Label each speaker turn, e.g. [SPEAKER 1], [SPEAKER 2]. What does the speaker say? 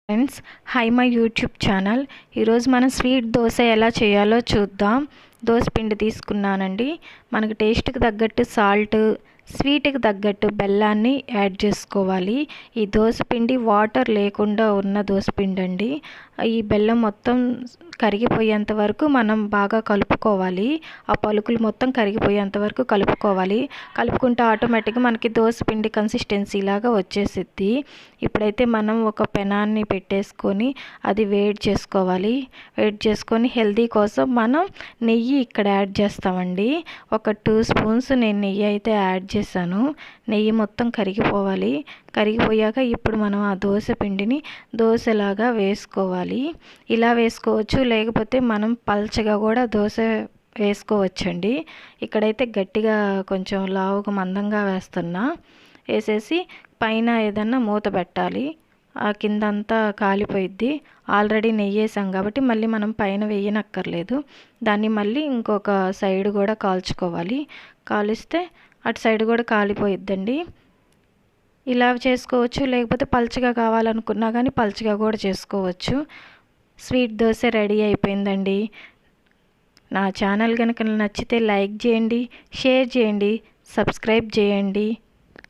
[SPEAKER 1] Friends, high my YouTube channel. ఈరోజు మనం sweet dosa ఎలా చేయాలో చూద్దాం. దోశ పిండి తీసుకున్నానండి. మనకి టేస్ట్కి తగ్గట్టు సాల్ట్, స్వీట్కి తగ్గట్టు బెల్లాన్ని యాడ్ చేసుకోవాలి. ఈ దోశ పిండి వాటర్ లేకుండా ఉన్న దోశ పిండి అండి. ఈ బెల్లం మొత్తం కరిగిపోయేంత వరకు మనం బాగా కలుపుకోవాలి. ఆ పలుకులు మొత్తం కరిగిపోయేంత వరకు కలుపుకోవాలి. కలుపుకుంటే ఆటోమేటిక్గా మనకి దోశ పిండి కన్సిస్టెన్సీ లాగా వచ్చేసిద్ది. ఇప్పుడైతే మనం ఒక పెనాన్ని పెట్టేసుకొని అది వేడి చేసుకోవాలి. వేడి చేసుకొని హెల్తీ కోసం మనం నెయ్యి ఇక్కడ యాడ్ చేస్తామండి. ఒక 2 స్పూన్స్ నేను నెయ్యి అయితే యాడ్ చేశాను. నెయ్యి మొత్తం కరిగిపోవాలి. కరిగిపోయాక ఇప్పుడు మనం ఆ దోశ పిండిని దోశలాగా వేసుకోవాలి. ఇలా వేసుకోవచ్చు, లేకపోతే మనం పల్చగా కూడా దోశ వేసుకోవచ్చండి. ఇక్కడైతే గట్టిగా కొంచెం లావుగా మందంగా వేస్తున్నా. వేసేసి పైన ఏదన్నా మూత పెట్టాలి. ఆ కిందంతా కాలిపోయిద్ది. ఆల్రెడీ నెయ్యి వేసాం కాబట్టి మళ్ళీ మనం పైన వేయనక్కర్లేదు. దాన్ని మళ్ళీ ఇంకొక సైడ్ కూడా కాల్చుకోవాలి. కాలిస్తే అటు సైడ్ కూడా కాలిపోయిద్దండి. ఇలా చేసుకోవచ్చు, లేకపోతే పల్చగా కావాలనుకున్నా కానీ పల్చగా కూడా చేసుకోవచ్చు. స్వీట్ దోశ రెడీ అయిపోయిందండి. నా ఛానల్ కనుక నచ్చితే లైక్ చేయండి, షేర్ చేయండి, సబ్స్క్రైబ్ చేయండి.